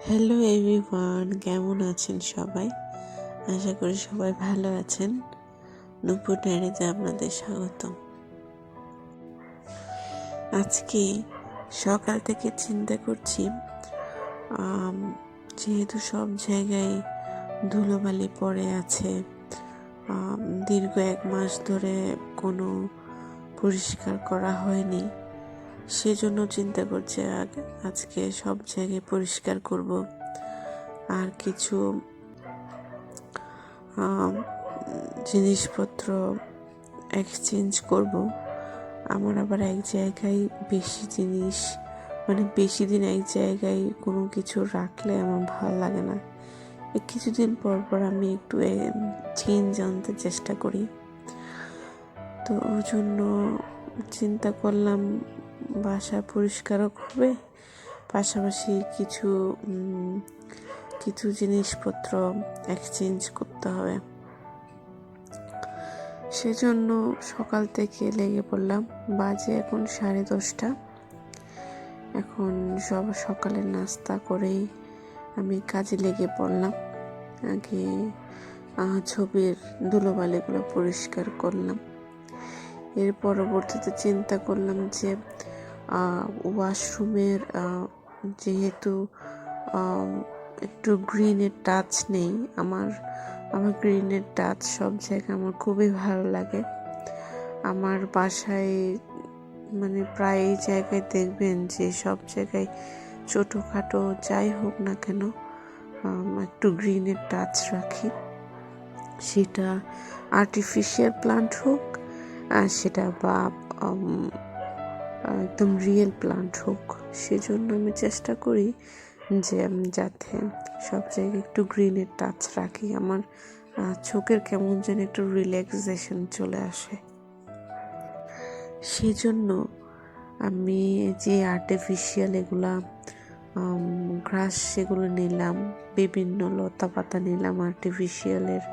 Hello everyone, কেমন আছেন সবাই? আশা করি সবাই ভালো আছেন। নূপুর ডায়েরিতে আপনাদের স্বাগতম। আজকে সকাল থেকে চিন্তা করছি, যেহেতু সব জায়গায় ধুলোবালি পড়ে আছে, দীর্ঘ 1 মাস ধরে কোনো পরিষ্কার করা হয়নি, সেজন্য চিন্তা করছি আজকে সব জায়গায় পরিষ্কার করব। আর কিছু জিনিসপত্র এক্সচেঞ্জ করব। আমার আবার এক জায়গায় বেশি জিনিস, বেশি দিন এক জায়গায় কোনো কিছু রাখলে আমার ভালো লাগে না। কিছুদিন পর পর আমি একটু চেঞ্জ আনতে চেষ্টা করি। তো ওই জন্য চিন্তা করলাম বাসা পরিষ্কারও হবে, পাশাপাশি কিছু জিনিসপত্র এক্সচেঞ্জ করতে হবে। সেজন্য সকাল থেকে লেগে পড়লাম। বাজে এখন 10:30। এখন সকালের নাস্তা করেই আমি কাজে লেগে পড়লাম। আগে ছবির ধুলোবালিগুলো পরিষ্কার করলাম। এর পরবর্তীতে চিন্তা করলাম যে ওয়াশরুমের যেহেতু একটু গ্রিনের টাচ নেই, আমার গ্রিনের টাচ সব জায়গায় আমার খুবই ভালো লাগে। আমার বাসায় প্রায় জায়গায় দেখবেন যে সব জায়গায় ছোটোখাটো যাই হোক না কেন একটু গ্রিনের টাচ রাখি, সেটা আর্টিফিশিয়াল প্লান্ট হোক আর সেটা বা একদম রিয়েল প্লান্ট হোক। সেজন্য আমি চেষ্টা করি যে যাতে সব জায়গায় একটু গ্রিনের টাচ রাখি। আমার চোখের কেমন যেন একটু রিল্যাক্সেশন চলে আসে। সেজন্য আমি যে আর্টিফিশিয়াল এগুলা ঘাস সেগুলো নিলাম, বিভিন্ন লতা পাতা নিলাম আর্টিফিশিয়ালের,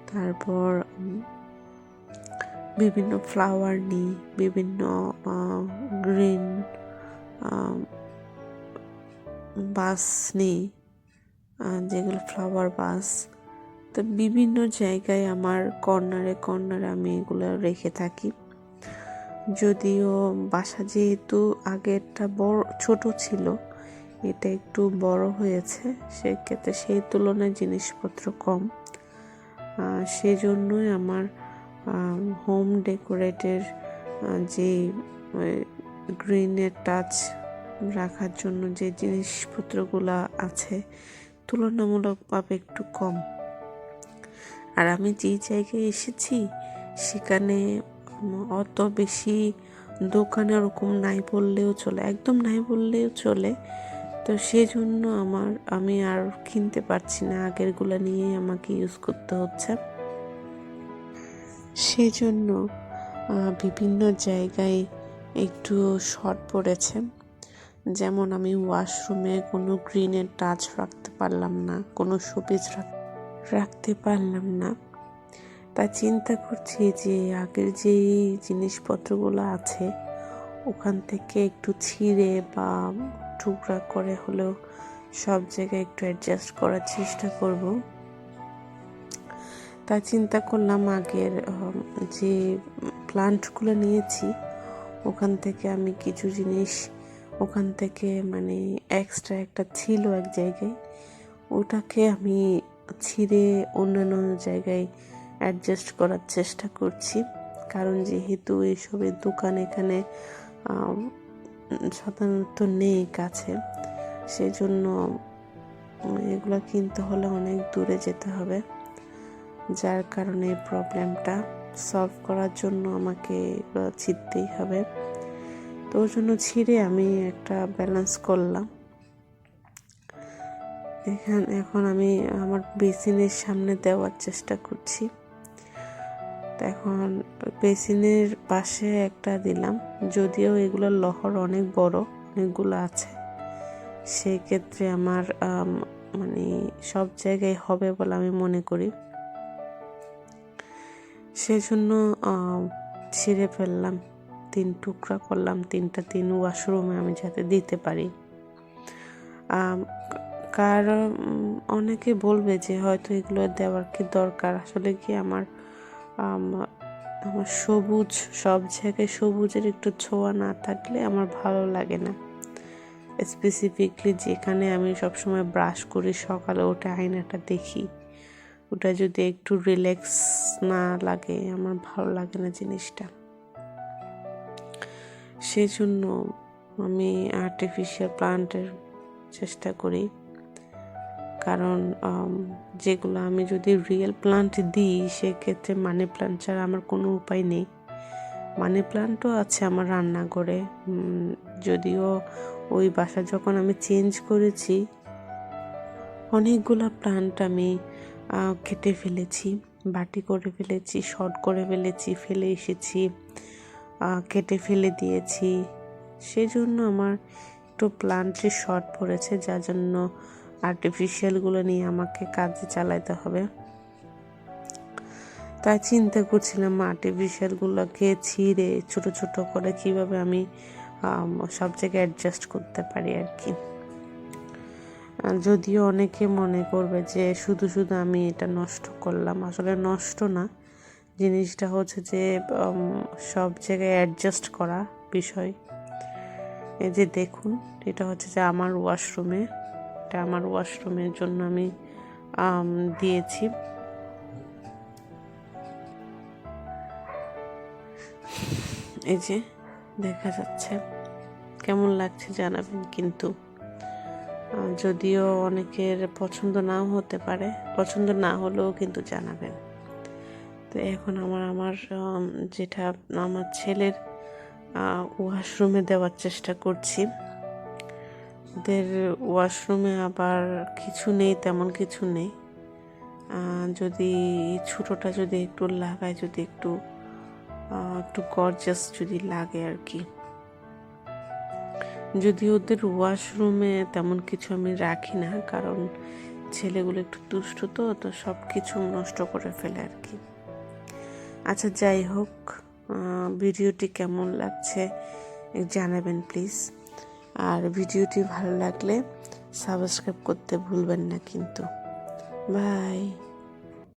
তারপর বিভিন্ন ফ্লাওয়ার নিই, বিভিন্ন গ্রিন বাস নিই, যেগুলো ফ্লাওয়ার বাস। তো বিভিন্ন জায়গায় আমার কর্নারে আমি এগুলো রেখে থাকি। যদিও বাসা যেহেতু আগেরটা ছোট ছিল, এটা একটু বড় হয়েছে, সেক্ষেত্রে সেই তুলনায় জিনিসপত্র কম। সেজন্যই আমার হোম ডেকোরেটের যে গ্রিনের টাচ রাখার জন্য যে জিনিসপত্রগুলো আছে তুলনামূলকভাবে একটু কম। আর আমি যে জায়গায় এসেছি সেখানে অত বেশি দোকানে ওরকম নাই বললেও চলে, একদম নাই বললেও চলে। তো সেজন্য আমি আর কিনতে পারছি না, আগেরগুলো নিয়ে আমাকে ইউজ করতে হচ্ছে। সেজন্য বিভিন্ন জায়গায় একটু শর্ট পড়েছে। যেমন আমি ওয়াশরুমে কোনো গ্রিনের টাচ রাখতে পারলাম না, কোনো শোপিস রাখতে পারলাম না। তা চিন্তা করছি যে আগের যে জিনিসপত্রগুলো আছে ওখান থেকে একটু ছিঁড়ে বা টুকরা করে হলেও সব জায়গায় একটু অ্যাডজাস্ট করার চেষ্টা করব। তা চিন্তা করলাম আগের যে প্লান্টগুলো নিয়েছি ওখান থেকে আমি কিছু জিনিস ওখান থেকে এক্সট্রা একটা ছিল এক জায়গায়, ওটাকে আমি ছিঁড়ে অন্যান্য জায়গায় অ্যাডজাস্ট করার চেষ্টা করছি। কারণ যেহেতু এইসবের দোকান এখানে সাধারণত নেই কাছে, সেজন্য এগুলো কিনতে হলে অনেক দূরে যেতে হবে, যার কারণে এই প্রবলেমটা সলভ করার জন্য আমাকে ছিঁড়তেই হবে। তো ওর জন্য ছিঁড়ে আমি একটা ব্যালেন্স করলাম। এখন আমি আমার বেসিনের সামনে দেওয়ার চেষ্টা করছি। এখন বেসিনের পাশে একটা দিলাম, যদিও এগুলোর লহর অনেকগুলো আছে, সেক্ষেত্রে আমার সব জায়গায় হবে বলে আমি মনে করি। সেজন্য ছিঁড়ে ফেললাম, 3 টুকরা করলাম, 3 ওয়াশরুমে আমি যাতে দিতে পারি। কার অনেকে বলবে যে হয়তো এগুলো দেওয়ার কি দরকার, আসলে কি আমার আমার সবুজ, সব জায়গায় সবুজের একটু ছোঁয়া না থাকলে আমার ভালো লাগে না। স্পেসিফিকলি যেখানে আমি সবসময় ব্রাশ করি, সকালে উঠে আয়নাটা দেখি, ওটা যদি একটু রিল্যাক্স না লাগে আমার ভালো লাগে না জিনিসটা। সেই জন্য আমি আর্টিফিশিয়াল প্লান্টের চেষ্টা করি, কারণ যেগুলো আমি যদি রিয়েল প্লান্ট দিই সেক্ষেত্রে মানি প্লান্ট ছাড়া আমার কোনো উপায় নেই। মানি প্লান্টও আছে আমার রান্নাঘরে, যদিও ওই বাসা যখন আমি চেঞ্জ করেছি অনেকগুলো প্লান্ট আমি কেটে ফেলেছি, বাটি করে ফেলেছি, শর্ট করে ফেলেছি, ফেলে এসেছি, কেটে ফেলে দিয়েছি। সেজন্য আমার একটু প্লান্টের শর্ট পড়েছে, যার জন্য আর্টিফিশিয়ালগুলো নিয়ে আমাকে কাজে চালাতে হবে। তাই চিন্তা করছিলাম আর্টিফিশিয়ালগুলোকে ছিঁড়ে ছোট ছোট করে কিভাবে আমি সব জায়গায় অ্যাডজাস্ট করতে পারি আর কি। যদিও অনেকে মনে করবে যে শুধু শুধু আমি এটা নষ্ট করলাম, আসলে নষ্ট না, জিনিসটা হচ্ছে যে সব জায়গায় অ্যাডজাস্ট করা বিষয়। এই যে দেখুন, এটা হচ্ছে যে আমার ওয়াশরুমে, এটা আমার ওয়াশরুমের জন্য আমি দিয়েছি। এই যে দেখা যাচ্ছে, কেমন লাগছে জানাবেন কিন্তু। যদিও অনেকের পছন্দ নাও হতে পারে, পছন্দ না হলেও কিন্তু জানাবেন। তো এখন আমার যেটা আমার ছেলের ওয়াশরুমে দেওয়ার চেষ্টা করছি। ওদের ওয়াশরুমে আবার কিছু নেই, তেমন কিছু নেই। যদি ছোটোটা যদি একটু লাগায়, যদি একটু গর্জাস যদি লাগে আর কি। যদি ওদের ওয়াশরুমে তেমন কিছু আমি রাখি না, কারণ ছেলেগুলো একটু দুষ্ট, তো সব কিছু নষ্ট করে ফেলে আর কি। আচ্ছা, যাই হোক, ভিডিওটি কেমন লাগছে জানাবেন প্লিজ। আর ভিডিওটি ভালো লাগলে সাবস্ক্রাইব করতে ভুলবেন না কিন্তু। বাই।